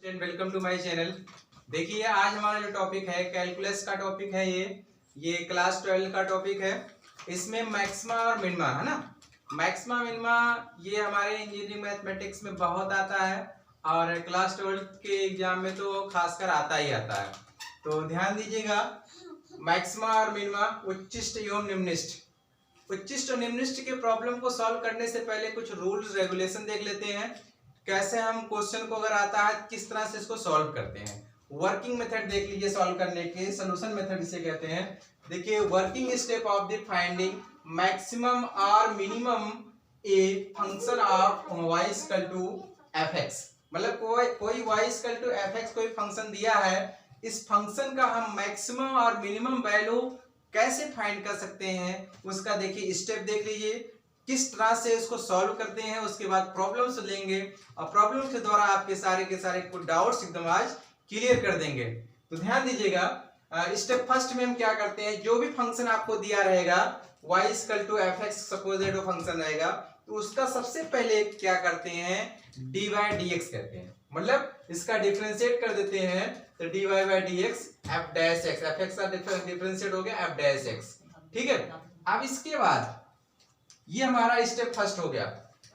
Welcome to my channel. देखिए आज हमारा जो टॉपिक है कैलकुलस का टॉपिक है। ये क्लास 12 का टॉपिक है। इसमें मैक्सिमा और मिनिमा है ना। मैक्सिमा मिनिमा ये हमारे इंजीनियरिंग मैथमेटिक्स में बहुत आता है और क्लास 12 के एग्जाम में तो खासकर आता ही आता है। तो ध्यान दीजिएगा, मैक्सिमा और मिनिमा, उच्चिष्ट एवं निम्निष्ट। उच्चिष्ट और निम्निष्ट के प्रॉब्लम को सॉल्व करने से पहले कुछ रूल्स रेगुलेशन देख लेते हैं, कैसे हम क्वेश्चन को अगर आता है किस तरह से इसको सॉल्व करते हैं। वर्किंग मेथड देख लीजिए सॉल्व करने के, सोल्यूशन मेथड इसे कहते हैं। देखिए working step of the finding maximum और minimum a function of y equal to fx। मतलब कोई y इक्वल टू fx कोई फंक्शन दिया है, इस फंक्शन का हम मैक्सिमम और मिनिमम वैल्यू कैसे फाइंड कर सकते हैं उसका देखिए स्टेप देख लीजिए, किस तरह से इसको सॉल्व करते हैं। उसके बाद प्रॉब्लम्स लेंगे और प्रॉब्लम के द्वारा आपके सारे कुछ डाउट्स एकदम आज क्लियर कर देंगे। तो ध्यान दीजिएगा, स्टेप फर्स्ट में हम क्या करते हैं, जो भी फंक्शन आपको दिया रहेगा y equal to fx supposed वो फंक्शन रहेगा, तो उसका सबसे पहले क्या करते हैं dy dx करते हैं, मतलब इसका डिफरेंशिएट कर देते हैं। तो dy by dx f dash x, fx का डिफरेंशिएट हो गया f डैश x, ठीक है। अब इसके बाद ये हमारा स्टेप फर्स्ट हो गया।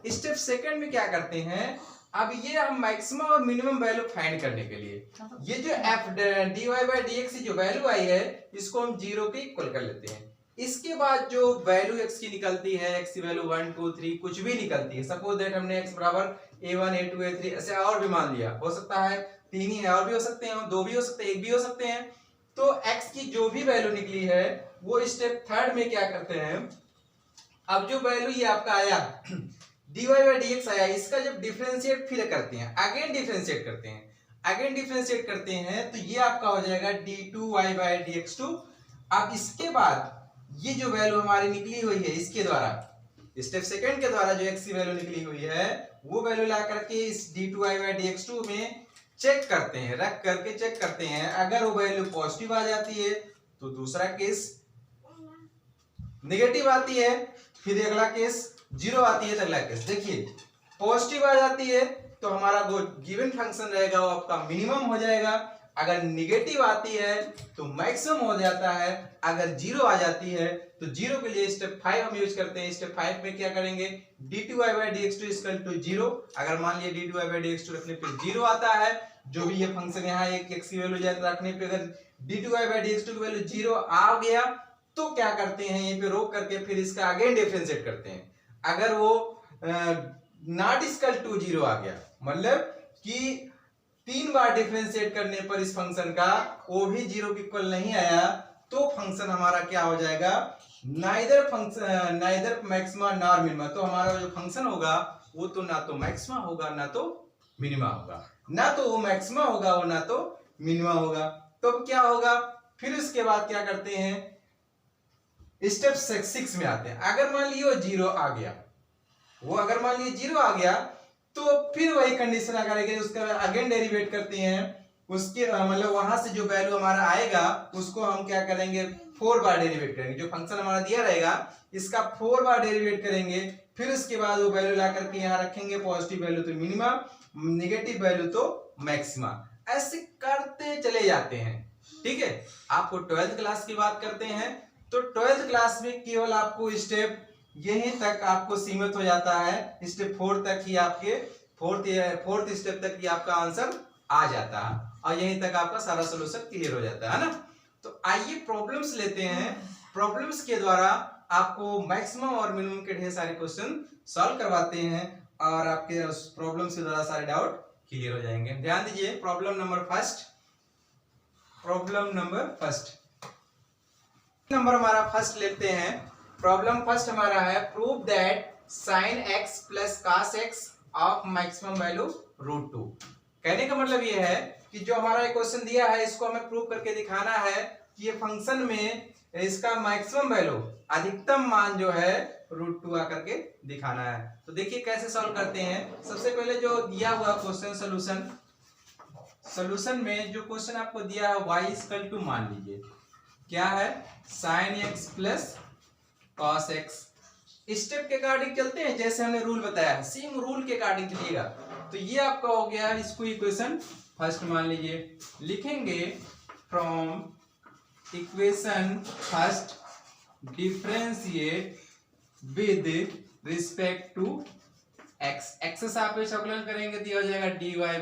स्टेप सेकंड में क्या करते हैं, अब ये हम मैक्सिमम और मिनिमम वैल्यू फाइंड करने के लिए ये जो f dy बाई dx जो वैल्यू आई है इसको हम 0 के इक्वल कर लेते हैं। इसके बाद जो वैल्यू x की निकलती है, x की वैल्यू 1 2 3 कुछ भी निकलती है, सपोज दैट हमने x बराबर a1 a2 a3 ऐसे और भी मान लिया, हो सकता है 3 ही है और भी हो सकते हैं, 2 भी हो सकते हैं, 1 भी हो सकते हैं। तो x की जो भी वैल्यू निकली है वो स्टेप थर्ड में क्या करते हैं, अब जो वैल्यू ये आपका आया dy बाई dx आया, इसका जब डिफरेंशिएट फिर करते हैं, अगेन डिफरेंशिएट करते हैं तो ये आपका हो जाएगा d2y बाई dx2। अब इसके बाद ये जो वैल्यू हमारी निकली हुई है इसके द्वारा, स्टेप सेकंड के द्वारा जो x की वैल्यू निकली हुई है वो वैल्यू ला करके इस d2y बाई dx2 में चेक करते हैं, रख करके चेक करते हैं। अगर वो वैल्यू पॉजिटिव आ जाती है तो दूसरा केस, नेगेटिव आती है फिर अगला केस, 0 आती है तो अगला केस। देखिए पॉजिटिव आ जाती है तो हमारा जो गिवन फंक्शन रहेगा वो आपका मिनिमम हो जाएगा, अगर नेगेटिव आती है तो मैक्सिमम हो जाता है, अगर 0 आ जाती है तो 0 के लिए स्टेप 5 हम यूज करते हैं। स्टेप 5 में क्या करेंगे, d2y by dx2 equal to 0। अगर मान लिया d2y बाई dx2 रखने पे 0 आता है, जो भी ये फंक्शन यहाँ एक x की वैल्यू जाए रखने पे अगर d2y बाई dx2 की वैल्यू 0 आ गया तो क्या करते हैं यहीं पे रोक करके फिर इसका अगेन डिफरेंशिएट करते हैं। अगर वो नॉट इक्वल टू 0 आ गया, मतलब कि 3 बार डिफरेंशिएट करने पर इस फंक्शन का वो भी 0 के इक्वल नहीं आया तो फंक्शन हमारा क्या हो जाएगा, नाइदर मैक्सिमा नॉर मिनिमा। तो हमारा जो फंक्शन होगा वो तो ना तो मैक्सिमा होगा ना तो मिनिमा होगा, ना तो वो मैक्सिमा होगा वो ना तो मिनिमा होगा। तो अब क्या होगा, फिर उसके बाद क्या करते हैं स्टेप 6 में आते हैं। अगर मान लियो 0 आ गया, वो अगर मान लियो 0 आ गया तो फिर वही कंडीशन अगर उसका अगेन डेरिवेट करते हैं, उसके मतलब वहां से जो वैल्यू हमारा आएगा उसको हम क्या करेंगे 4 बार डेरिवेट करेंगे। जो फंक्शन हमारा दिया रहेगा इसका 4 बार डेरिवेट करेंगे, फिर उसके बाद वो वैल्यू ला करके यहाँ रखेंगे, पॉजिटिव वैल्यू तो मिनिमा, नेगेटिव वैल्यू तो मैक्सिमा, ऐसे करते चले जाते हैं। ठीक है, आपको 12th क्लास की बात करते हैं तो 12th क्लास में केवल आपको स्टेप यहीं तक आपको सीमित हो जाता है, स्टेप 4 तक ही आपके फोर्थ स्टेप तक ही आपका आंसर आ जाता है और यहीं तक आपका सारा सोल्यूशन क्लियर हो जाता है ना। तो आइए प्रॉब्लम्स लेते हैं, प्रॉब्लम्स के द्वारा आपको मैक्सिमम और मिनिमम के ढेर सारे क्वेश्चन सॉल्व करवाते हैं और आपके प्रॉब्लम्स के द्वारा सारे डाउट क्लियर हो जाएंगे। ध्यान दीजिए, प्रॉब्लम नंबर फर्स्ट नंबर हमारा फर्स्ट लेते हैं। प्रॉब्लम फर्स्ट हमारा है prove that sin x plus cos x of maximum value √2। कहने का मतलब ये है कि जो हमारा क्वेश्चन दिया है इसको हमें प्रूव करके दिखाना है कि ये फंक्शन में इसका मैक्सिमम वैल्यू अधिकतम मान जो है √2 आकर के दिखाना है। तो देखिए कैसे सॉल्व करते हैं। सबसे पहले जो दिया हुआ क्वेश्चन सोल्यूशन में जो क्वेश्चन आपको दिया है y इक्वल टू, मान लीजिए क्या है sin x plus cos x। Step के अकॉर्डिंग चलते हैं, जैसे हमने रूल बताया है सेम रूल के अकॉर्डिंग चलिएगा। तो ये आपका हो गया, इसको इक्वेशन फर्स्ट मान लीजिए, लिखेंगे from equation first differentiate with respect to x. X से आप अवकलन करेंगे तो हो जाएगा dy बाई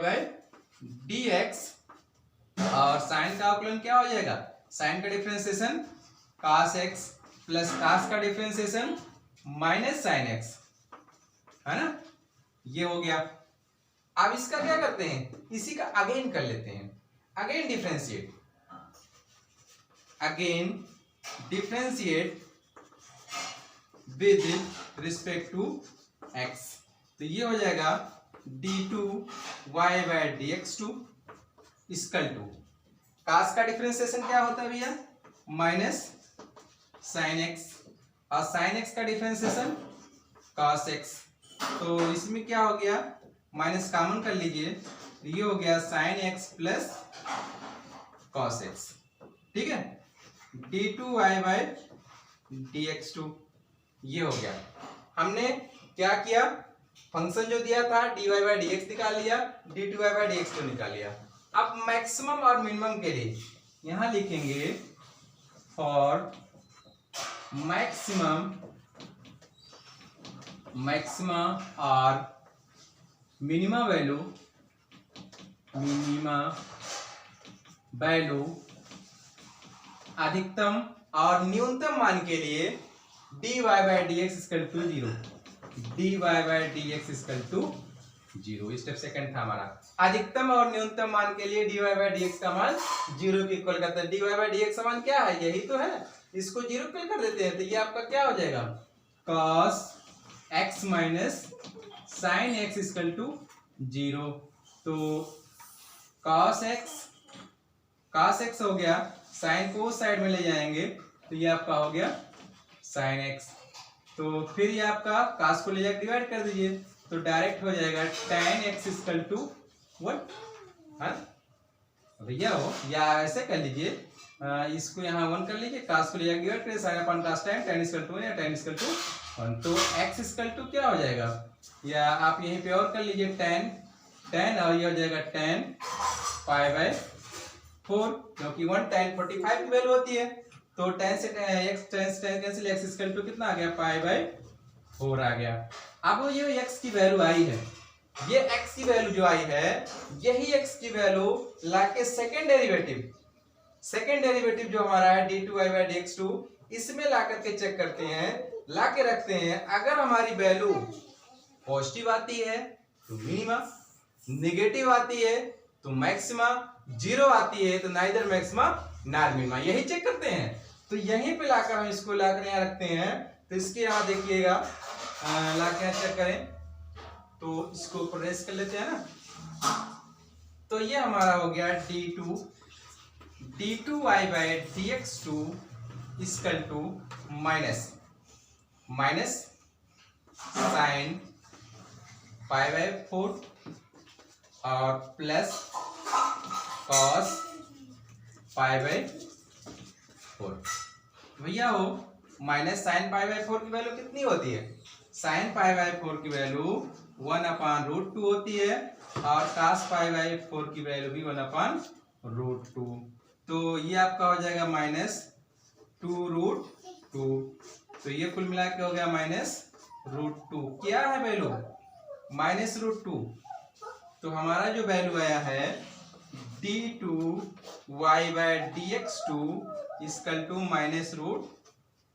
dx, और साइन का अवकलन क्या हो जाएगा, साइन का differentiation cos x plus cos का डिफरेंशिएशन माइनस साइन x, है ना, ये हो गया। अब इसका क्या करते हैं, इसी का अगेन कर लेते हैं, again differentiate, again differentiate with respect to x। तो ये हो जाएगा d2y by dx2 equal to cos का डिफरेंशिएशन क्या होता है भैया, माइनस साइन x, और साइन x का डिफरेंशिएशन cos x। तो इसमें क्या हो गया, माइनस कॉमन कर लीजिए, तो ये हो गया sine x plus cos x, ठीक है, d2y बाई dx2, ये हो गया। हमने क्या किया, फंक्शन जो दिया था dy बाई dx निकाल लिया, d2y बाई dx2 निकाल लिया। अब मैक्सिमम और मिनिमम के लिए यहां लिखेंगे फॉर मैक्सिमम और मिनिमम वैल्यू अधिकतम और न्यूनतम मान के लिए dy by dx equal to 0, dy by dx equal to 0। Step second था हमारा, अधिकतम और न्यूनतम मान के लिए dy बाई dx का मान 0 के इक्वल करता है। dy बाई dx का मान क्या है, यही तो है, इसको 0 पे कर देते हैं, तो ये आपका क्या हो जाएगा, cos x minus sine x equal to 0। तो cos x हो गया, साइन को उस साइड में ले जाएंगे तो ये आपका हो गया साइन x, तो फिर ये आपका cos को ले जाकर डिवाइड कर दीजिए, तो डायरेक्ट हो जाएगा tan x इक्वल टू 1, हाँ भैया हो, या ऐसे कर लीजिए, इसको यहाँ 1 कर लीजिए, cos को ले जाकर डिवाइड करिए, साइन अपन cos tan इक्वल टू 1 या tan इक्वल टू 1, तो x इक्वल टू क्या हो जाएगा, या आप यहीं पे और कर लीजिए tan, और ये हो जाएगा tan पाई बाई 4, क्योंकि 1 tan 45 की वैल्यू होती है, तो tan से x cancel, x equal to कितना आ गया, पाई बाई 4 आ गया। अब ये x की वैल्यू आई है, ये x की वैल्यू जो आई है, यही x की वैल्यू लाके सेकंड डेरिवेटिव जो हमारा है d2y बाई dx2, इसमें ला करके चेक करते हैं, ला के रखते हैं। अगर हमारी वैल्यू पॉजिटिव आती है तो मिनिमा, नेगेटिव आती है तो मैक्सिमा, 0 आती है तो नाइदर मैक्सिमा नॉर मिनिमा, यही चेक करते हैं। तो यहीं पे लाकर हम इसको लाकर यहाँ रखते हैं, तो इसके यहाँ देखिएगा, लाकर यहाँ चेक करें तो इसको प्रेस कर लेते हैं ना, तो ये हमारा हो गया d2y by dx2 equal to minus sine pi by 4 और प्लस cos पाई बाई 4। भैया हो, माइनस साइन पाई बाई 4 की वैल्यू कितनी होती है, साइन पाई बाई 4 की वैल्यू 1/√2 होती है, और cos पाई बाई 4 की वैल्यू भी 1/√2, तो ये आपका हो जाएगा -2√2, तो ये कुल मिला के हो गया -√2, क्या है वैल्यू, -√2। तो हमारा जो वैल्यू आया है d2y by dx2 equal to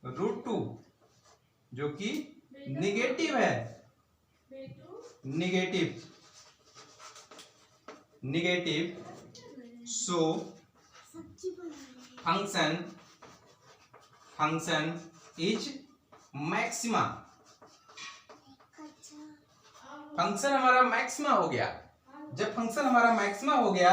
-√2, जो कि निगेटिव है, negative. So function is maxima, function हमारा मैक्सिमा हो गया। जब फंक्शन हमारा मैक्सिमा हो गया,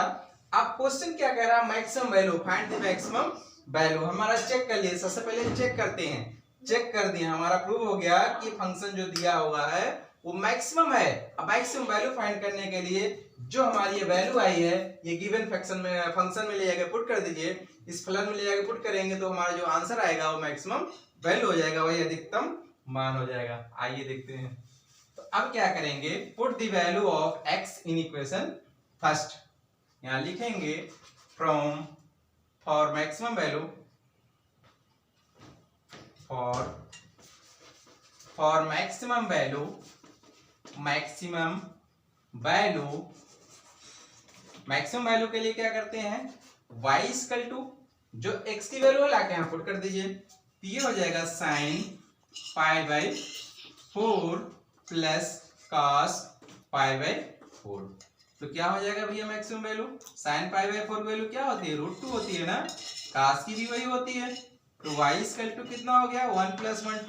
अब क्वेश्चन क्या कह रहा है, maximum value, find the maximum value. हमारा चेक कर लिए, सबसे पहले चेक करते हैं, चेक कर दिया, हमारा प्रूव हो गया कि फंक्शन जो दिया हुआ है वो मैक्सिमम है। अब मैक्सिमम वैल्यू फाइंड करने के लिए जो हमारी ये वैल्यू आई है, ये गिवन फंक्शन में ले जाकर पुट कर दीजिए, इस फलन में ले जाकर पुट करेंगे तो हमारा जो आंसर आएगा वो मैक्सिमम वैल्यू हो जाएगा, वही अधिकतम मान हो जाएगा। आइए देखते हैं, तो अब क्या करेंगे, put the value of x in equation first. यहां लिखेंगे from for maximum value for maximum value maximum value के लिए क्या करते हैं, y इक्वल टू जो x की वैल्यू है लाके यहां पुट कर दीजिए, तो ये हो जाएगा sign pi by 4 plus cos pi by 4। तो क्या हो जाएगा भैया maximum value, sign pi by 4 value क्या होती है, √2 होती है ना, कॉस की भी वही होती है। तो y इक्वल टू कितना हो गया, 1 + 1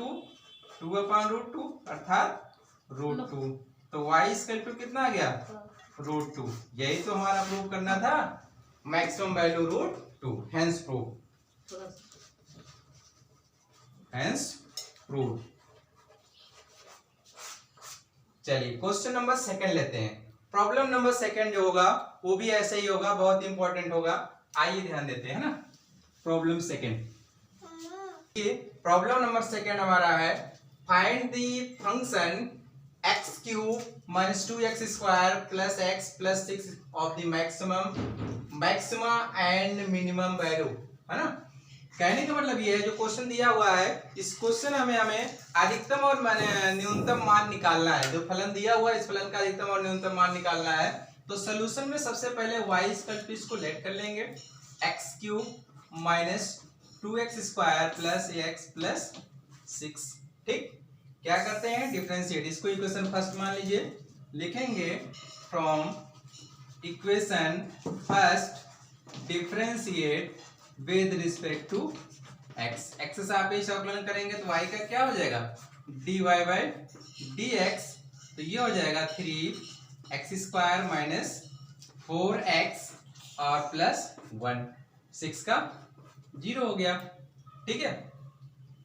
2 अपॉन √2 अर्थात √2। तो y इक्वल टू कितना आ गया, √2। यही तो हमारा प्रूव करना था, मैक्सिमम वैल्यू √2, हेंस प्रूव। चलिए क्वेश्चन नंबर सेकंड लेते हैं। प्रॉब्लम नंबर सेकंड जो होगा वो भी ऐसे ही होगा, बहुत इंपॉर्टेंट होगा। आइए ध्यान देते हैं ना, problem second. Problem number second हमारा है, find the function x³ - 2x² + x + 6 of the maxima and minimum value, है ना। कहने का मतलब ये है, जो क्वेश्चन दिया हुआ है इस क्वेश्चन हमें अधिकतम और न्यूनतम मान निकालना है। जो फलन दिया हुआ है इस फलन का अधिकतम और न्यूनतम मान निकालना है। तो सॉल्यूशन में सबसे पहले y इक्वल टू इसको लेट कर लेंगे, x³ - 2x² + x + 6। ठीक, क्या करते हैं, डिफरेंशिएट, इसको इक्वेशन फर्स्ट मान लीजिए, लिखेंगे from equation first differentiate with respect to x। x से आप अवकलन करेंगे तो y का क्या हो जाएगा, dy बाई dx। तो ये हो जाएगा 3x² - 4x और प्लस 1, 6 का 0 हो गया। ठीक है,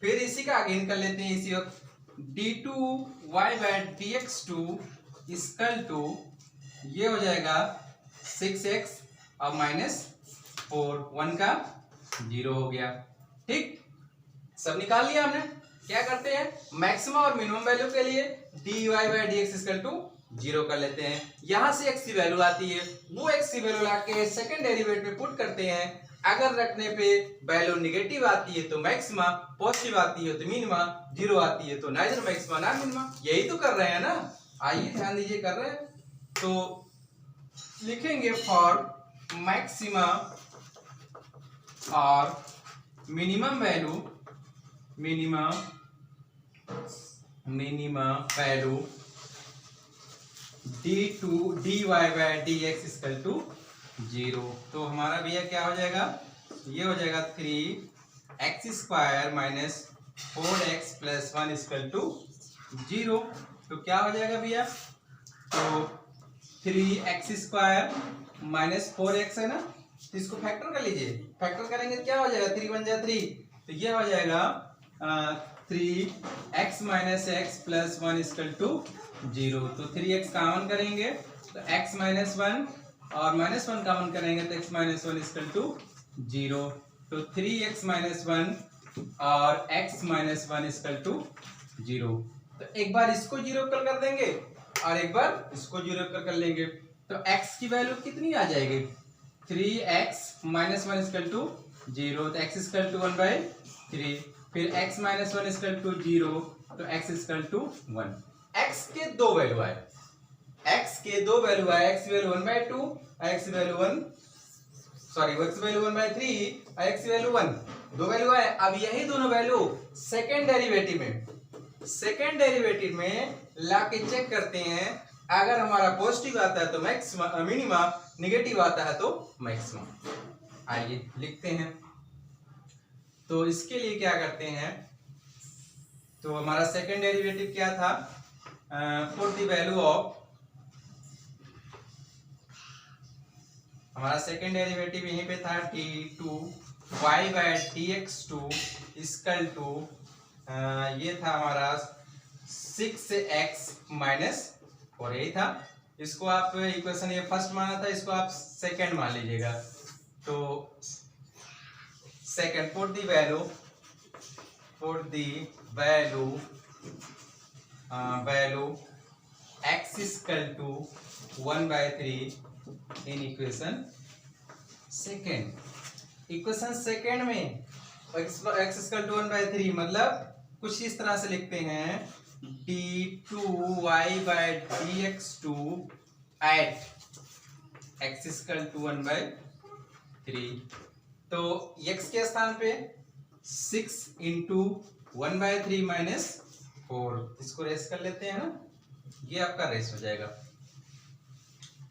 फिर इसी का आगे कर लेते हैं इसी वक्त, d2y by dx2 equal to ये हो जाएगा 6x और -4, 1 का 0 हो गया। ठीक, सब निकाल लिया हमने। क्या करते हैं, मैक्सिमम और मिनिमम वैल्यू के लिए dy by dx equal to 0 कर लेते हैं। यहां से x की वैल्यू आती है, वो x की वैल्यू लाके सेकंड डेरिवेटिव में पुट करते हैं। अगर रखने पे वैल्यू निगेटिव आती है तो मैक्सिमा, पॉजिटिव आती है तो मिनिमा, 0 आती है तो नाइदर मैक्सिमा ना मिनिमा। यही तो कर रहे हैं ना, आइए ध्यान दीजिए कर रहे हैं। तो लिखेंगे फॉर मैक्सिमा और minimum value dy by dx equal to 0। तो हमारा भैया क्या हो जाएगा, ये हो जाएगा 3x² - 4x + 1 इक्वल टू 0। तो क्या हो जाएगा भैया, तो 3x² - 4x है ना, तो इसको फैक्टर कर लीजिए, फैक्टर करेंगे तो क्या हो जाएगा, 3 × 1 = 3, तो ये हो जाएगा 3x - x + 1 इक्वल टू 0। तो 3x कॉमन करेंगे तो x - 1 और -1 कॉमन करेंगे तो x - 1 इक्वल टू 0। तो 3x - 1 और x - 1 इक्वल टू 0। तो एक बार इसको 0 कर देंगे और एक बार इसको 0 कर लेंगे, तो x की वैल्यू कितनी आ जाएगी, 3x - 1 इक्वल टू 0, तो x इक्वल टू 1/3। फिर x - 1 इक्वल टू 0, तो x इक्वल टू 1। x के दो वैल्यू आए, x की वैल्यू 1/2 और x value 1, sorry x value 1/3 और x वैल्यू 1, दो वैल्यू आए। अब यही दोनों वैल्यू सेकंड डेरिवेटिव में लाके चेक करते हैं। अगर हमारा पॉजिटिव आता है तो मैक्सिमा मिनिमा, नेगेटिव आता है तो मैक्सिमा। आइए लिखते हैं। तो इसके लिए क्या करते हैं, तो हमारा सेकंड डेरिवेटिव क्या था, पुट द वैल्यू ऑफ, हमारा सेकंड डेरिवेटिव यहीं पे था, d2y by dx2 equal to ये था हमारा 6x - 4, यही था। इसको आप इक्वेशन ये फर्स्ट माना था, इसको आप सेकंड मान लीजिएगा। तो second, put the value x equal to 1/3 in equation second. Equation second में x इक्वल टू 1/3 मतलब कुछ इस तरह से लिखते हैं d2y/dx2 eight x equal to 1/3। तो x के स्थान पे 6 इंटू 1/3 माइनस 4, इसको रेस कर लेते हैं ना, ये आपका रेस हो जाएगा।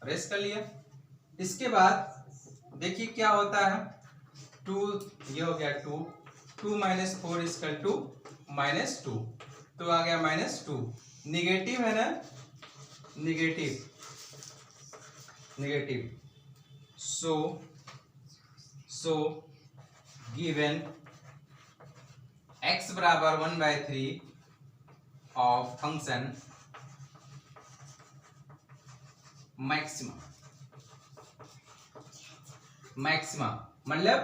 रेस कर लिया। इसके बाद देखिए क्या होता है, 2 ये हो गया 2 माइनस 4 इक्वल टू -2, तो आ गया -2। निगेटिव है ना, निगेटिव सो गिवन x बराबर 1/3 ऑफ फंक्शन मैक्सिमा मतलब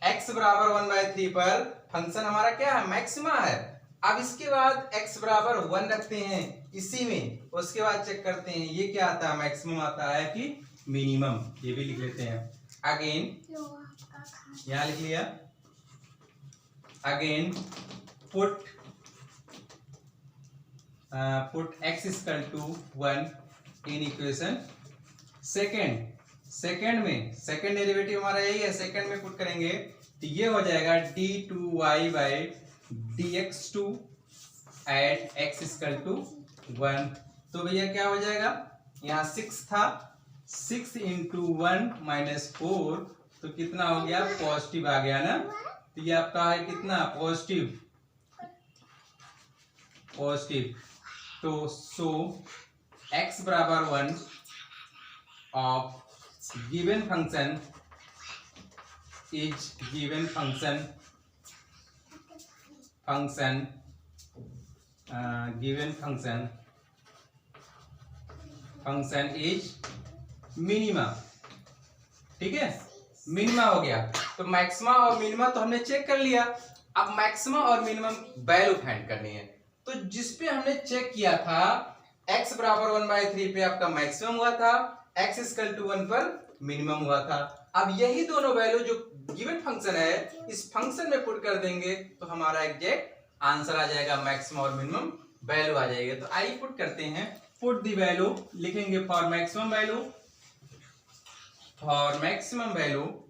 x बराबर 1/3 पर फंक्शन हमारा क्या है, मैक्सिमा है। अब इसके बाद x बराबर 1 रखते हैं इसी में, उसके बाद चेक करते हैं ये क्या आता है, मैक्सिमम आता है कि मिनिमम, ये भी लिख लेते हैं। अगेन यहां लिख लिया। Again put x equal to 1 in equation second में सेकेंड डेरिवेटिव हमारा यही है, सेकेंड में पुट करेंगे तो ये हो जाएगा d2y/dx2 eight x equal to 1। तो भैया क्या हो जाएगा, यहाँ 6 था, 6 इंटू 1 माइनस 4, तो कितना हो गया, पॉजिटिव आ गया ना। तो ये आपका है कितना, पॉजिटिव। तो सो x बराबर 1 of given function is given function is minima. ठीक है, मिनिमा हो गया। तो मैक्सिमा और मिनिमा तो हमने चेक कर लिया, अब मैक्सिमा और मिनिमम वैल्यू फाइंड करनी है। तो जिस पे हमने चेक किया था x बराबर 1/3 पे आपका मैक्सिमम हुआ था, x इक्वल टू 1 पर मिनिमम हुआ था। अब यही दोनों वैल्यू जो गिवन फंक्शन है इस फंक्शन में पुट कर देंगे तो हमारा एग्जैक्ट आंसर आ जाएगा, मैक्सिमम और मिनिमम वैल्यू आ जाएगी। तो आइए पुट करते हैं। पुट द वैल्यू लिखेंगे for maximum value, for maximum value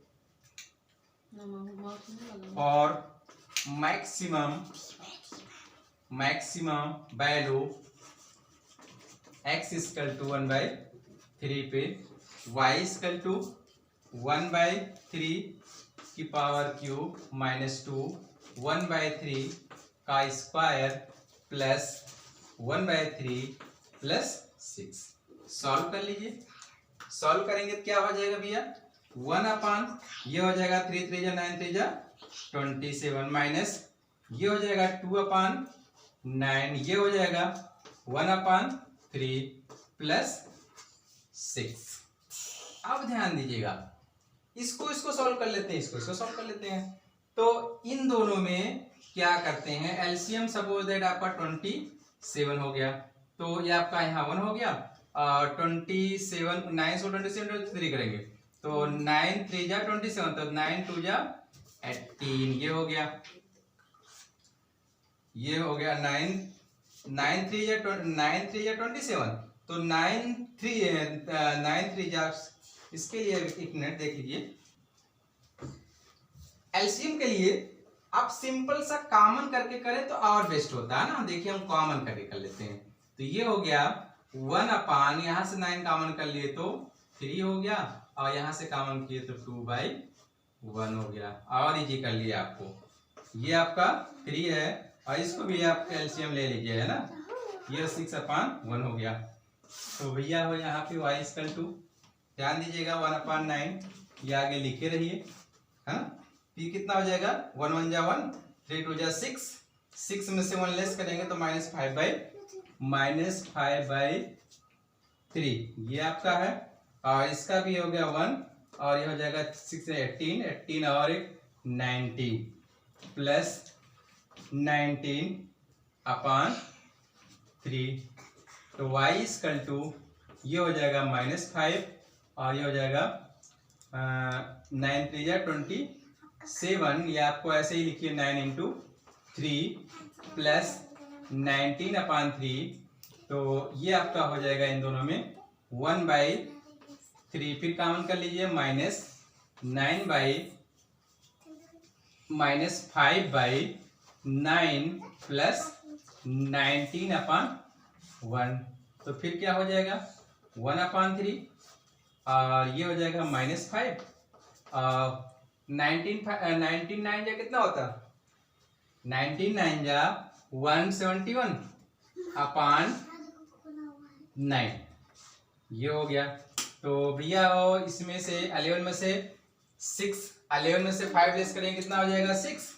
x equal to 1/3 पे y इक्वल टू 1/3 की पावर क्यूब माइनस 2 1/3 का स्क्वायर प्लस 1/3 प्लस 6। सॉल्व कर लीजिए। सॉल्व करेंगे तो क्या हो जाएगा भैया, 1/, ये हो जाएगा 3 3 जा 9 3 जा 27 माइनस ये हो जाएगा 2/9, ये हो जाएगा 1/3 प्लस 6। अब ध्यान दीजिएगा, इसको सॉल्व कर लेते हैं, इसको सॉल्व कर लेते हैं। तो इन दोनों में क्या करते हैं, एलसीएम सपोज दैट आपका 27 हो गया, तो ये आपका यहाँ 1 हो गया, 27 9 से 27 3 करेंगे तो 9 3 जा 27, तो 9 2 जा 18, ये हो गया 9 3 जा 27, तो 9 3 जा, इसके लिए एक मिनट देख लीजिए। एलसीएम के लिए आप सिंपल सा कॉमन करके करें तो और बेस्ट होता है ना। देखिए हम कॉमन करके कर लेते हैं, तो ये हो गया 1/, यहां से 9 कॉमन कर लिए तो 3 हो गया, और यहां से कॉमन किए तो 2/1 हो गया, और इजी कर लिया आपको। ये आपका 3 है, और इसको भी आप एलसीएम ले लीजिए, है ना, ये 6/1 हो गया। तो भैया हो यहाँ पे y इक्वल टू, ध्यान दीजिएगा 1/9, ये आगे लिखे रहिए, हाँ। ये कितना हो जाएगा, 1 1 जा 1, 3 2 जा 6, 6 में से 1 लेस करेंगे तो -5/3, ये आपका है, और इसका भी हो गया 1, और ये हो जाएगा 6 18 और 19 प्लस 19/3, तो y इक्वल टू ये हो जाएगा -5 और ये हो जाएगा 9 3 जा 27, ये आपको ऐसे ही लिखिए 9 इंटू 3 प्लस 19/3, तो ये आपका हो जाएगा इन दोनों में 1/3, फिर कॉमन कर लीजिए -5/9 प्लस 19/1, तो फिर क्या हो जाएगा 1/3 और ये हो जाएगा -5 19 9 जा कितना होता 19 9 जा 171/9, ये हो गया। तो भैया इसमें से 11 में से 11 में से 5 लेस करेंगे कितना हो जाएगा 6,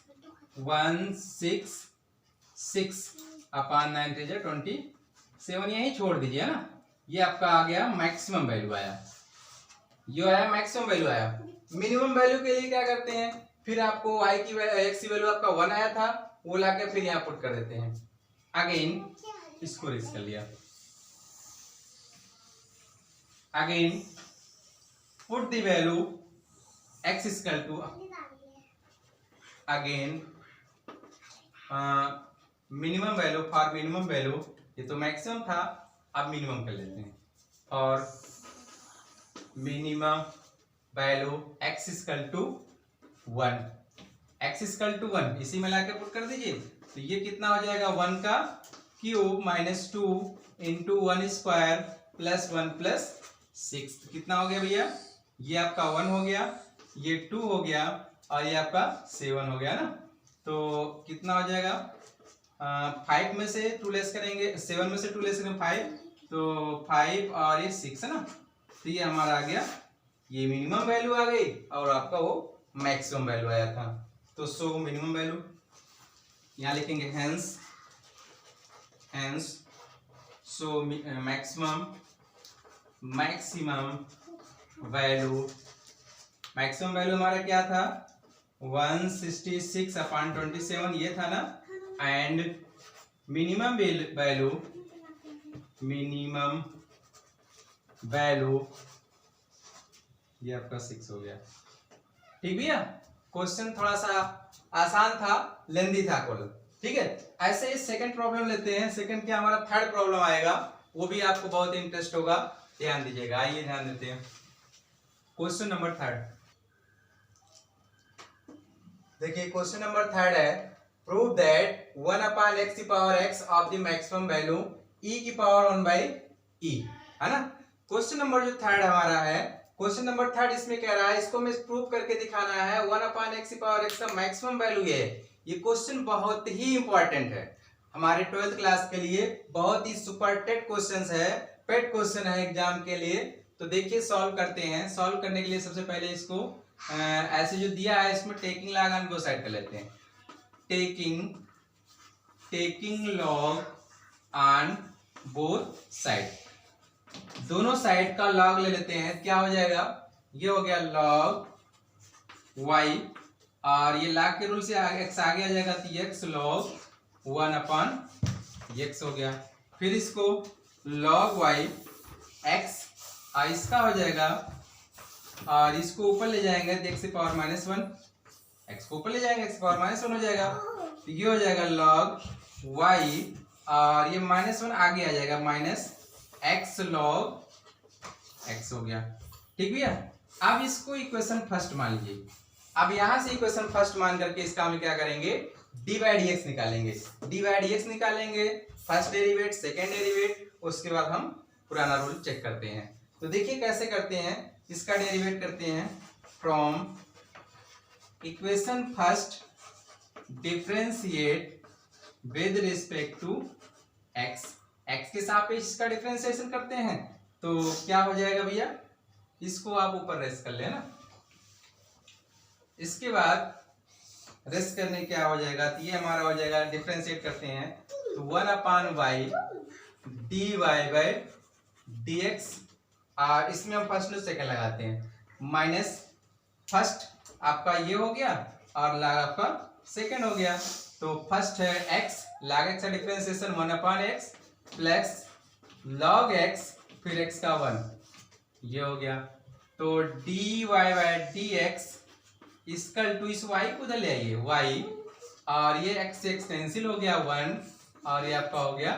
166/9 3 जा 27, यही छोड़ दीजिए ना। ये आपका आ गया मैक्सिमम वैल्यू आया, ये आया मैक्सिमम वैल्यू आया। मिनिमम वैल्यू के लिए क्या करते हैं, फिर आपको y की x की वैल्यू आपका 1 आया था, वो लाके फिर यहाँ पुट कर देते हैं। अगेन इसको रेस कर लिया, again put the value x equal to, again minimum value, for minimum value, ये तो मैक्सिमम था, अब मिनिमम कर लेते हैं। और minimum value x equal to 1, x equal to 1 इसी में लाके पुट कर दीजिए, तो ये कितना हो जाएगा 1 का cube -2 into 1 square plus 1 plus 6, कितना हो गया भैया, ये आपका 1 हो गया, ये 2 हो गया और ये आपका 7 हो गया ना। तो कितना हो जाएगा 5 में से 2 लेस करेंगे, 7 में से 2 लेस करेंगे 5, तो 5 और ये 6 है ना, तो ये हमारा आ गया, ये मिनिमम वैल्यू आ गई और आपका वो मैक्सिमम वैल्यू आया था। तो सो मिनिमम वैल्यू यहाँ लिखेंगे हेंस सो मैक्सिमम वैल्यू हमारा क्या था 166/27, ये था ना। एंड मिनिमम वैल्यू ये आपका 6 हो गया। ठीक भैया, क्वेश्चन थोड़ा सा आसान था, लेंदी था कॉल, ठीक है। ऐसे ही सेकंड प्रॉब्लम लेते हैं। सेकंड क्या हमारा थर्ड प्रॉब्लम आएगा, वो भी आपको बहुत इंटरेस्ट होगा, ध्यान दीजिएगा। आइए ध्यान देते हैं। क्वेश्चन नंबर थर्ड, देखिए क्वेश्चन नंबर थर्ड है, prove that 1/x of the maximum value e⁻1/e, है ना। क्वेश्चन नंबर जो थर्ड हमारा है, क्वेश्चन नंबर थर्ड इसमें कह रहा है, इसको हमें प्रूव करके दिखाना है 1/x का मैक्सिमम वैल्यू ये है। ये क्वेश्चन बहुत ही इंपॉर्टेंट है हमारे 12th क्लास के लिए, बहुत ही सुपर टेट क्वेश्चन है, पेट क्वेश्चन है एग्जाम के लिए। तो देखिए सॉल्व करते हैं। सॉल्व करने के लिए सबसे पहले इसको ऐसे जो दिया है इसमें taking log on both side कर लेते हैं। Taking log on both side, दोनों साइड का लॉग ले लेते हैं। क्या हो जाएगा, ये हो गया लॉग y और ये लॉग के रूल से x आगे आ जाएगा, तो x log 1/x हो गया। फिर इसको log y x इसका हो जाएगा और इसको ऊपर ले जाएंगे तो x⁻⁻1, x को ऊपर ले जाएंगे x⁻⁻1 हो जाएगा। तो ये हो जाएगा log y और ये -1 आगे आ जाएगा, -x log x हो गया। ठीक भैया, अब इसको इक्वेशन फर्स्ट मान लीजिए। अब यहां से इक्वेशन फर्स्ट मान करके इसका हम क्या करेंगे, dy/dx निकालेंगे। dy/dx निकालेंगे, फर्स्ट डेरिवेट, सेकेंड डेरिवेट, उसके बाद हम पुराना रूल चेक करते हैं। तो देखिए कैसे करते हैं, इसका डेरिवेट करते हैं from equation first differentiate with respect to x के सापेक्ष इसका डिफरेंशिएशन करते हैं। तो क्या हो जाएगा भैया, इसको आप ऊपर रेस्ट कर लेना। इसके बाद रेस्ट करने क्या हो जाएगा, तो ये हमारा हो जाएगा, डिफरेंशिएट करते हैं तो 1/y dy/dx, और इसमें हम फर्स्ट और सेकंड लगाते हैं। माइनस फर्स्ट आपका ये हो गया और लाग आपका सेकंड हो गया। तो फर्स्ट है x, लाग x का differentiation 1/x plus log x फिर x का 1, ये हो गया। तो dy by dx equal to, इस y को उधर ले आइए y, और ये x से x कैंसिल हो गया 1, और ये आपका हो गया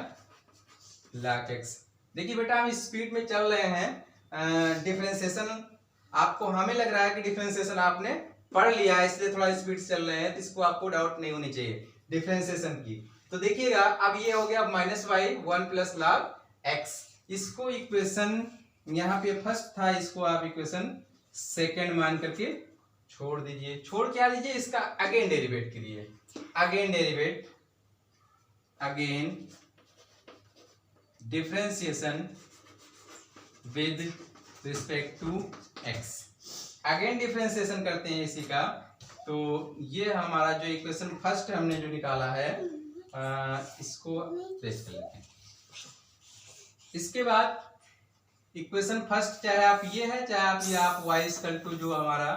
log x। देखिए बेटा हम स्पीड में चल रहे हैं, डिफरेंशिएशन आपको, हमें लग रहा है कि डिफरेंशिएशन आपने पढ़ लिया है इसलिए थोड़ा स्पीड से चल रहे हैं, तो इसको आपको डाउट नहीं होनी चाहिए डिफरेंशिएशन की। तो देखिएगा अब ये हो गया minus y 1 plus log x, इसको इक्वेशन यहाँ पे फर्स्ट था, इसको आप इक्वेशन सेकंड मान करके छोड़ दीजिए। छोड़ क्या दीजिए, इसका अगेन डेरिवेट करिए, again derivate, again differentiation with respect to x, again differentiation करते हैं इसी का। तो ये हमारा जो इक्वेशन फर्स्ट हमने जो निकाला है, इसको ट्रेस कर लेते हैं। इसके बाद इक्वेशन फर्स्ट चाहे आप ये है, चाहे आप ये आप y इक्वल टू जो हमारा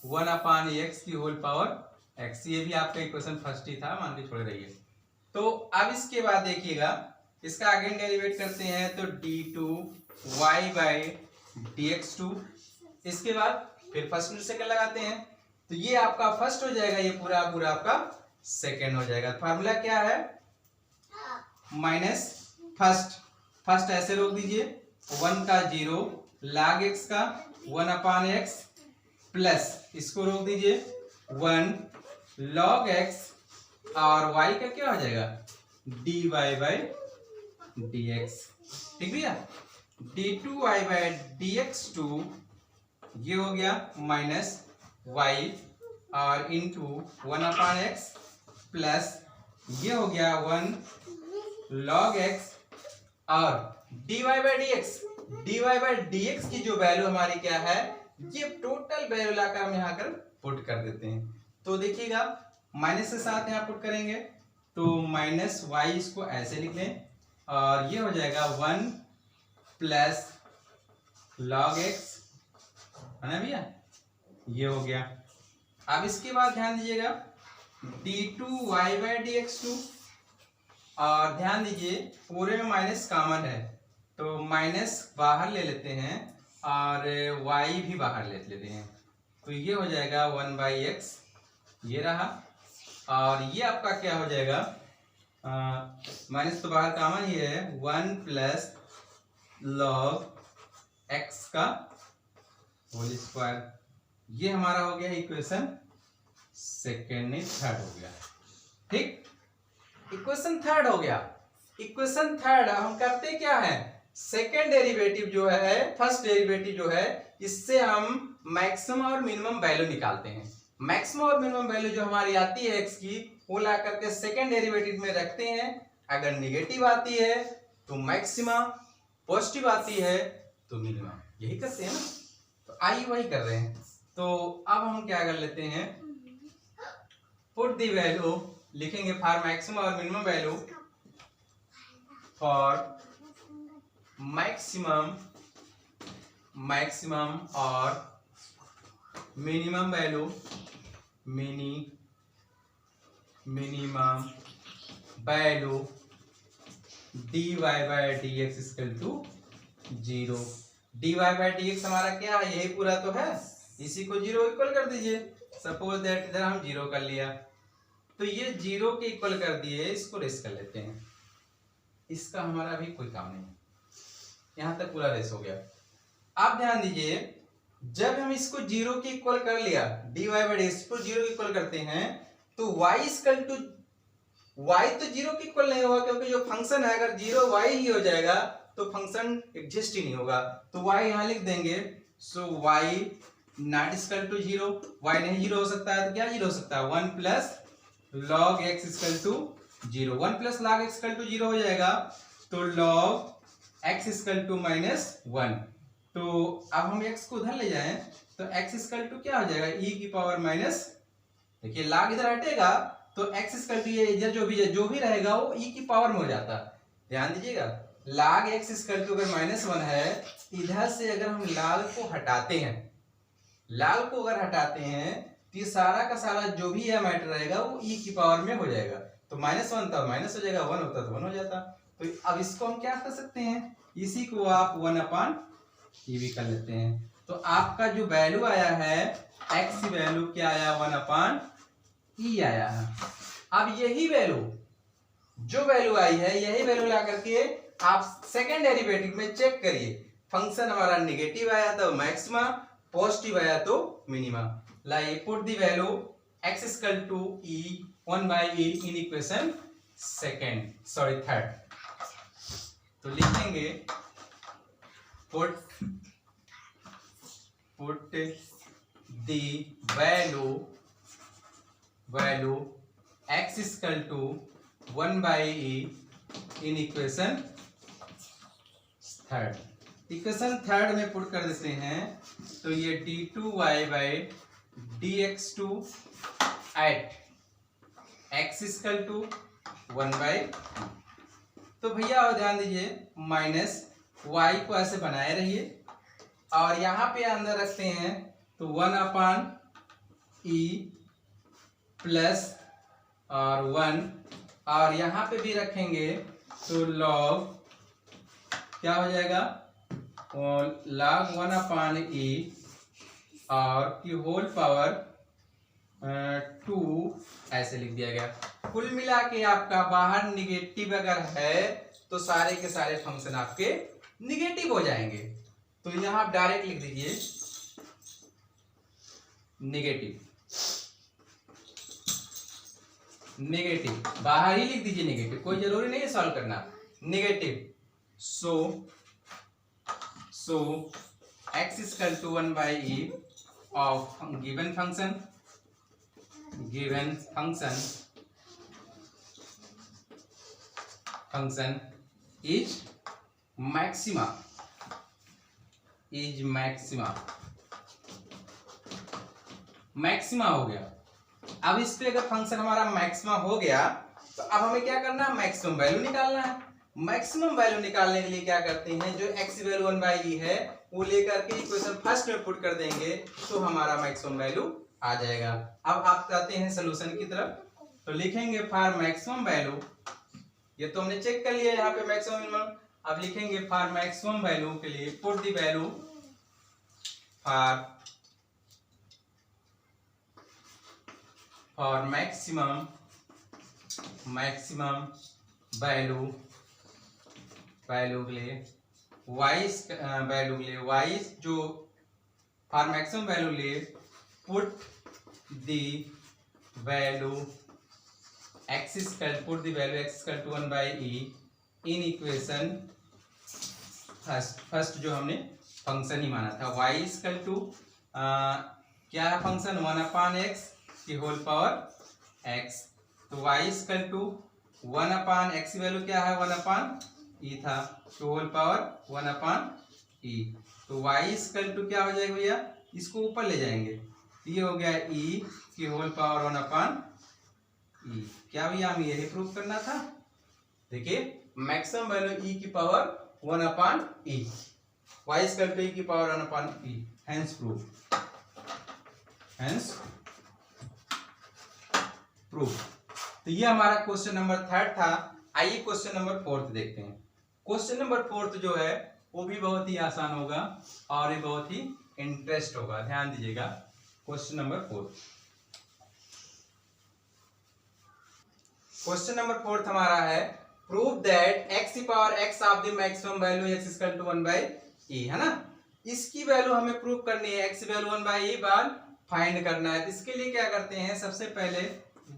1/x की होल पावर x, ये भी आपका इक्वेशन फर्स्ट ही था, मान के छोड़ रही है। तो अब इसके बाद देखिएगा इसका अगेन डेरिवेट करते हैं, तो d2y बाई dx2, इसके बाद फिर फर्स्ट में सेकंड लगाते हैं, तो ये आपका फर्स्ट हो जाएगा, ये पूरा पूरा आपका सेकंड हो जाएगा। फार्मूला क्या है, माइनस फर्स्ट, फर्स्ट ऐसे रोक दीजिए, 1 का 0 log x का 1/x प्लस इसको रोक दीजिए 1 log x, और y का क्या हो जाएगा dy बाई dx, ठीक भैया। d2y बाई dx2 ये हो गया माइनस y और इंटू 1/x प्लस ये हो गया 1 log x, और dy बाई dx की जो वैल्यू हमारी क्या है, ये टोटल वैल्यू लाकर हम यहाँ कर पुट कर देते हैं। तो देखिएगा माइनस के साथ यहाँ पुट करेंगे, तो माइनस y इसको ऐसे लिख लें, और ये हो जाएगा 1 प्लस log x, है ना भैया, ये हो गया। अब इसके बाद ध्यान दीजिएगा d2y बाई dx2, और ध्यान दीजिए पूरे में माइनस कॉमन है, तो माइनस बाहर ले लेते हैं और y भी बाहर ले लेते हैं, तो ये हो जाएगा 1/x, ये रहा, और ये आपका क्या हो जाएगा, माइनस तो बाहर कॉमन ही है, 1 प्लस log x का होल स्क्वायर, ये हमारा हो गया इक्वेशन सेकेंड, नहीं थर्ड हो गया, ठीक, इक्वेशन थर्ड हो गया। इक्वेशन थर्ड हम करते क्या है, सेकेंड डेरिवेटिव जो है, फर्स्ट डेरिवेटिव जो है, इससे हम मैक्सिमम और मिनिमम वैल्यू निकालते हैं। मैक्सिमम और मिनिमम वैल्यू जो हमारी आती है x की, वो ला करके सेकेंड डेरिवेटिव में रखते हैं, अगर निगेटिव आती है तो मैक्सिमा, पॉजिटिव आती है तो मिनिमम, यही करते हैं ना, तो आई वही कर रहे हैं। तो अब हम क्या कर लेते हैं, पुट दी वैल्यू लिखेंगे फॉर मैक्सिमम और मिनिमम वैल्यू, फॉर मैक्सिमम और minimum value, minimum value dy by dx equal to 0। dy by dx हमारा क्या है, यही पूरा तो है, इसी को 0 इक्वल कर दीजिए। सपोज दैट इधर हम 0 कर लिया, तो ये 0 के इक्वल कर दिए, इसको रेस कर लेते हैं, इसका हमारा भी कोई काम नहीं, यहां तक पूरा रेस हो गया। आप ध्यान दीजिए, जब हम इसको 0 के इक्वल कर लिया, dy बाई dx को 0 के इक्वल करते हैं, तो y इक्वल टू, y तो 0 के इक्वल नहीं होगा, क्योंकि जो फंक्शन है अगर 0 y ही हो जाएगा तो फंक्शन एग्जिस्ट ही नहीं होगा, तो y यहां लिख देंगे, so y not equal to 0, y नहीं 0 हो सकता है, तो क्या 0 हो सकता है, 1 plus log x equal to 0, 1 plus log x equal to 0 हो जाएगा, तो log x इक्वल टू -1। तो अब हम x को उधर ले जाएं, तो x इक्वल टू क्या हो जाएगा, e की पावर माइनस, देखिए log इधर हटेगा तो x इक्वल टू ये इधर जो भी रहेगा वो e की पावर में हो जाता। ध्यान दीजिएगा, log x इक्वल टू अगर -1 है, इधर से अगर हम लाल को हटाते हैं, लाल को अगर हटाते हैं, तो ये सारा का सारा जो भी है मैटर रहेगा वो e की पावर में हो जाएगा, तो -1 था माइनस हो जाएगा, 1 होता तो 1 हो जाता। तो अब इसको हम क्या कर सकते हैं, इसी को आप 1/e भी कर लेते हैं। तो आपका जो वैल्यू आया है x की वैल्यू क्या आया 1/e आया है। अब यही वैल्यू जो वैल्यू आई है यही वैल्यू ला करके आप सेकेंड डेरिवेटिव में चेक करिए। फंक्शन हमारा नेगेटिव आया तो मैक्सिमा, पॉजिटिव आया तो minima. Like put the value x equal to e 1/e in equation third. तो लिखेंगे put the value x equal to 1/e in equation third. Equation third में पुट कर देते हैं तो ये d2y/dx2 eight x equal to 1/e। तो भैया और ध्यान दीजिए माइनस y को ऐसे बनाए रहिए और यहाँ पे अंदर रखते हैं तो 1/e प्लस और 1 और यहाँ पे भी रखेंगे तो log क्या हो जाएगा log 1/e और की होल पावर 2 ऐसे लिख दिया गया। कुल मिला के आपका बाहर निगेटिव अगर है तो सारे के सारे फंक्शन आपके निगेटिव हो जाएंगे। तो यहाँ आप डायरेक्ट लिख दीजिए नेगेटिव, बाहर ही लिख दीजिए नेगेटिव, कोई जरूरी नहीं है सॉल्व करना। Negative so x equal to 1/e of given function is maxima हो गया। अब इस पे अगर फंक्शन हमारा मैक्सिमा हो गया तो अब हमें क्या करना है, मैक्सिमम वैल्यू निकालना है। मैक्सिमम वैल्यू निकालने के लिए क्या करते हैं, जो x वैल्यू 1/e है वो लेकर के इक्वेशन फर्स्ट में पुट कर देंगे तो हमारा मैक्सिमम वैल्यू आ जाएगा। अब आप जाते हैं सॉल्यूशन की तरफ तो लिखेंगे फॉर मैक्सिमम वैल्यू, ये तो हमने चेक कर लिया यहाँ पे मैक्सिमम मिनिमम। अब लिखेंगे फॉर मैक्सिमम वैल्यू के लिए put the value for maximum value के लिए वाइज वैल्यू के लिए वाइज जो फॉर मैक्सिमम वैल्यू लिए put the value x equal to 1/e in equation first जो हमने फंक्शन ही माना था y इक्वल टू क्या है फंक्शन 1/x की होल पावर x। तो y इक्वल टू 1/x की वैल्यू क्या है 1/e था तो होल पावर 1/e। तो y इक्वल टू क्या हो जाएगा भैया, इसको ऊपर ले जाएंगे ये हो गया e की होल पावर 1/e। क्या भैया हमें यही प्रूव करना था। देखिए मैक्सिमम वैल्यू e की power 1/e, y equal to e की पावर 1/e, हेंस प्रूव तो ये हमारा क्वेश्चन नंबर थर्ड था। आइए क्वेश्चन नंबर फोर्थ देखते हैं। क्वेश्चन नंबर फोर्थ जो है वो भी बहुत ही आसान होगा और ये बहुत ही इंटरेस्ट होगा, ध्यान दीजिएगा। क्वेश्चन नंबर फोर्थ हमारा है प्रूव दैट x की power x of the maximum value x equal to 1/e, है ना। इसकी वैल्यू हमें प्रूव करनी है, x वैल्यू 1/e बार फाइंड करना है। तो इसके लिए क्या करते हैं, सबसे पहले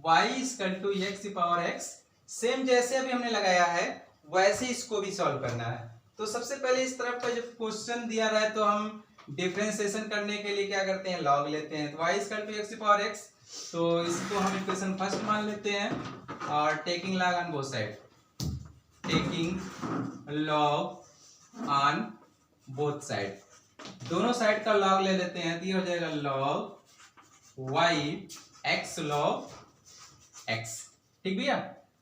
y इक्वल टू x की पावर x, सेम जैसे अभी हमने लगाया है वैसे इसको भी सॉल्व करना है। तो सबसे पहले इस तरफ का जो क्वेश्चन दिया रहा है तो हम डिफरेंशिएशन करने के लिए क्या करते हैं, लॉग लेते हैं। तो y इक्वल टू x की पावर x, तो इसको हम इक्वेशन फर्स्ट मान लेते हैं और taking log on both side, taking log on both side, दोनों साइड का लॉग ले लेते हैं। तो ये हो जाएगा log y x log x, ठीक भैया।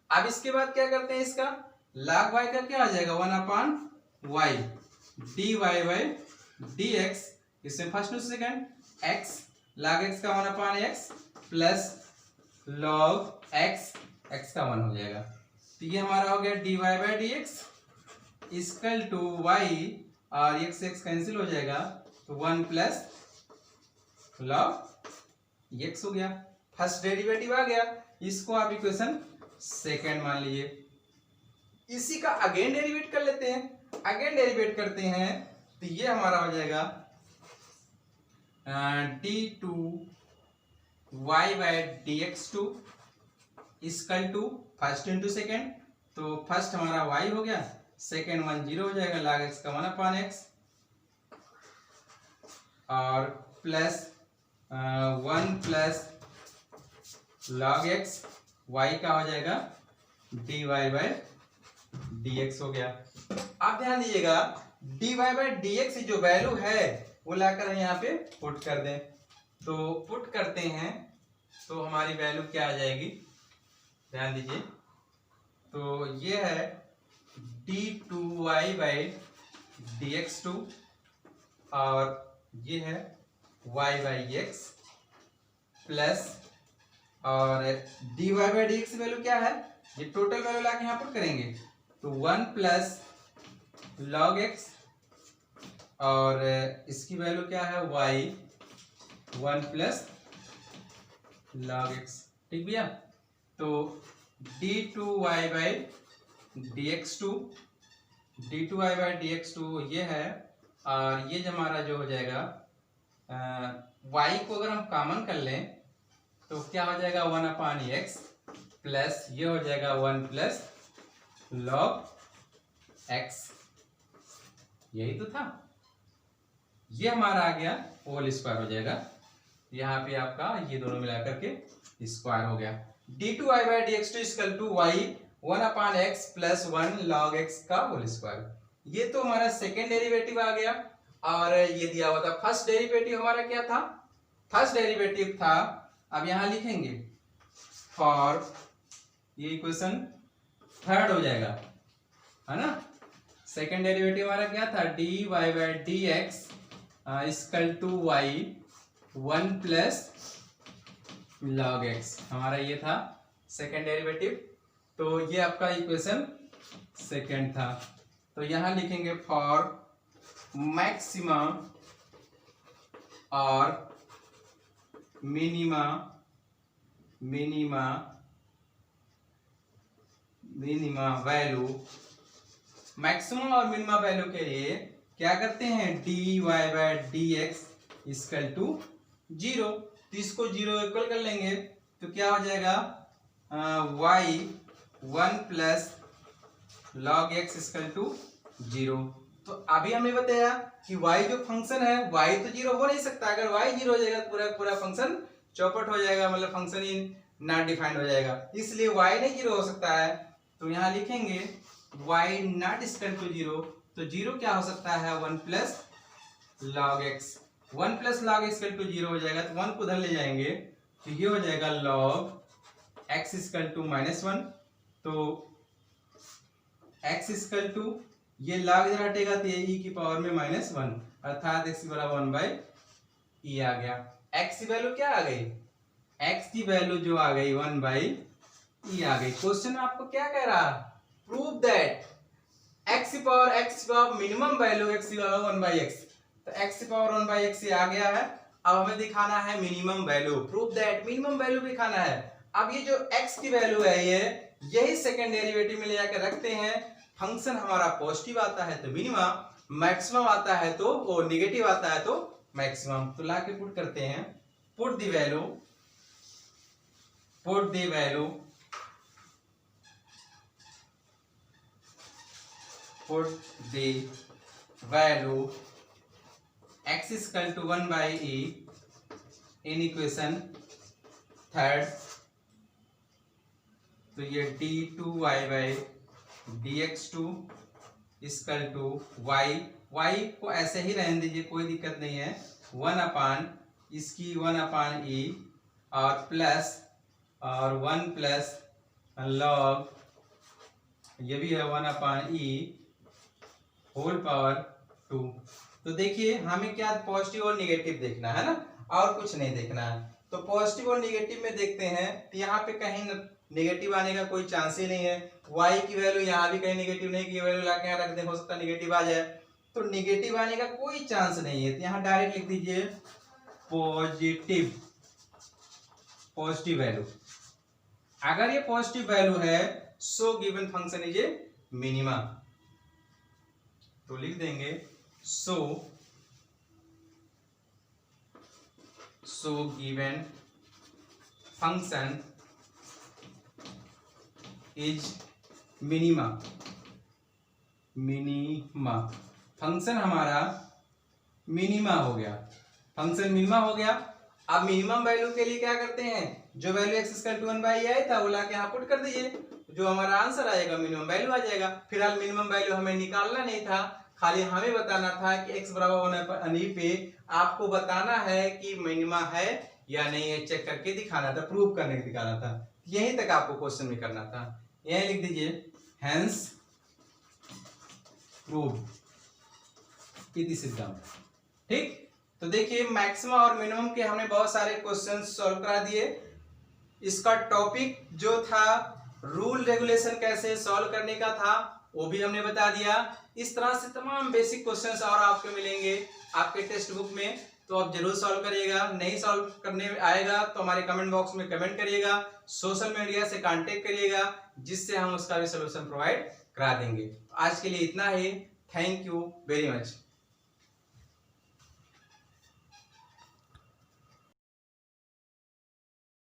अब इसके बाद क्या करते हैं, इसका log y का क्या आ जाएगा 1/y dy by dx, इसमें first to second x log x का 1/x plus log x x का 1 हो जाएगा। तो ये हमारा हो गया dy by dx equal to y और x से x कैंसिल हो जाएगा तो 1 प्लस लॉग x हो गया। फर्स्ट डेरिवेटिव आ गया, इसको आप इक्वेशन सेकंड मान लीजिए। इसी का अगेन डेरिवेट कर लेते हैं। अगेन डेरिवेट करते हैं तो ये हमारा हो जाएगा d2 y बाय dx2 equal to first into second, तो फर्स्ट हमारा y हो गया, सेकेंड 1 0 हो जाएगा, log x का 1/x और plus 1 plus log x, y का हो जाएगा dy बाय dx हो गया। आप ध्यान दीजिएगा dy बाय dx जो वैल्यू है वो लाकर हम यहाँ पे पुट कर दें, तो पुट करते हैं तो हमारी वैल्यू क्या आ जाएगी, ध्यान दीजिए। तो ये है d2y बाई dx2 और ये है y बाई x प्लस और dy बाई dx वैल्यू क्या है, ये टोटल वैल्यू लाके यहाँ पुट करेंगे तो 1 प्लस log x और इसकी वैल्यू क्या है y 1 प्लस log x, ठीक भैया। तो d2y बाई dx2 ये है और ये जो हमारा जो हो जाएगा y को अगर हम कॉमन कर लें तो क्या हो जाएगा 1/x प्लस ये हो जाएगा 1 प्लस log x, यही तो था। ये हमारा आ गया होल स्क्वायर हो जाएगा, यहाँ पे आपका ये दोनों मिलाकर के स्क्वायर हो गया। d2y by dx2 equal to y 1/x plus 1 log x का होल स्क्वायर। ये तो हमारा सेकेंड डेरिवेटिव आ गया और ये दिया हुआ था फर्स्ट डेरिवेटिव हमारा क्या था, फर्स्ट डेरिवेटिव था। अब यहाँ लिखेंगे फॉर, ये इक्वेशन थर्ड हो जाएगा, है ना। सेकेंड डेरिवेटिव हमारा क्या था dy by dx equal to y 1 plus log x, हमारा ये था सेकेंड डेरिवेटिव। तो ये आपका इक्वेशन सेकेंड था। तो यहाँ लिखेंगे फॉर मैक्सिमा और मिनिमा वैल्यू, मैक्सिमम और मिनिमम वैल्यू के लिए क्या करते हैं dy by dx equal to 0, तो इसको 0 इक्वल कर लेंगे तो क्या हो जाएगा y 1 plus log x equal to 0। तो अभी हमने बताया कि y जो फंक्शन है y तो 0 हो नहीं सकता, अगर y 0 हो जाएगा तो पूरा फंक्शन चौपट हो जाएगा, मतलब फंक्शन ही नॉट डिफाइंड हो जाएगा, इसलिए y नहीं 0 हो सकता है। तो यहाँ लिखेंगे y नॉट इक्वल टू 0, तो 0 क्या हो सकता है 1 plus log x, 1 plus log x equal to 0 हो जाएगा, तो 1 को उधर ले जाएंगे तो ये हो जाएगा log x इक्वल टू -1, तो x इक्वल टू ये log इधर हटेगा तो ये e की पावर में -1 अर्थात x बराबर 1/e आ गया। x की वैल्यू क्या आ गई, x की वैल्यू जो आ गई 1/e आ गई। क्वेश्चन में आपको क्या कह रहा, प्रूव दैट x की पावर मिनिमम वैल्यू x की पावर 1/x, तो x की पावर 1/x ये आ गया है। अब हमें दिखाना है minimum value, prove that minimum value दिखाना है। अब ये जो x की वैल्यू है ये यही सेकंड डेरिवेटिव में ले जाकर रखते हैं, फंक्शन हमारा पॉजिटिव आता है तो मिनिमम, मैक्सिमम आता है तो वो नेगेटिव आता है तो मैक्सिमम, तो ला के पुट करते हैं, put the value x equal to 1/e in equation third, तो ये d2y by dx2 equal to y को ऐसे ही रहने दीजिए, कोई दिक्कत नहीं है, 1/, इसकी 1/e और प्लस और 1 प्लस log, ये भी है 1/e होल पावर 2। तो देखिए हमें क्या पॉजिटिव और निगेटिव देखना है ना, और कुछ नहीं देखना है। तो पॉजिटिव और निगेटिव में देखते हैं तो यहाँ पे कहीं नेगेटिव आने का कोई चांस ही नहीं है, y की वैल्यू यहाँ भी कहीं नेगेटिव नहीं की वैल्यू लाके यहाँ रख दें, हो सकता है नेगेटिव आ जाए, तो नेगेटिव आने का कोई चांस नहीं है, तो यहाँ डायरेक्ट लिख दीजिए पॉजिटिव वैल्यू। अगर ये पॉजिटिव वैल्यू है so given function is a minima, तो लिख देंगे so given function is minima. Function हमारा मिनिमा हो गया, फंक्शन मिनिमा हो गया। अब मिनिमम वैल्यू के लिए क्या करते हैं, जो वैल्यू x = 1/a आई था वो लाके यहाँ पुट कर दीजिए, जो हमारा आंसर आएगा मिनिमम वैल्यू आ जाएगा। फिलहाल मिनिमम वैल्यू हमें निकालना नहीं था, खाली हमें बताना था कि x बराबर होने पर अनी पे आपको बताना है कि मिनिमा है या नहीं है, चेक करके दिखाना था, प्रूव करने के दिखाना था। यहीं तक आपको क्वेश्चन में करना था। यहीं लिख दीजिए हेंस प्रूव इति सिद्धांत। ठीक, तो देखिए मैक्सिमम और मिनिमम के हमने बहुत सारे क्वेश्चन सॉल्व करा दिए। इसका टॉपिक जो था रूल रेगुलेशन कैसे सॉल्व करने का था वो भी हमने बता दिया। इस तरह से तमाम बेसिक क्वेश्चंस और आपको मिलेंगे आपके टेक्स्ट बुक में, तो आप जरूर सॉल्व करिएगा। नहीं सॉल्व करने आएगा तो हमारे कमेंट बॉक्स में कमेंट करिएगा, सोशल मीडिया से कांटेक्ट करिएगा, जिससे हम उसका भी सोल्यूशन प्रोवाइड करा देंगे। आज के लिए इतना ही। Thank you very much.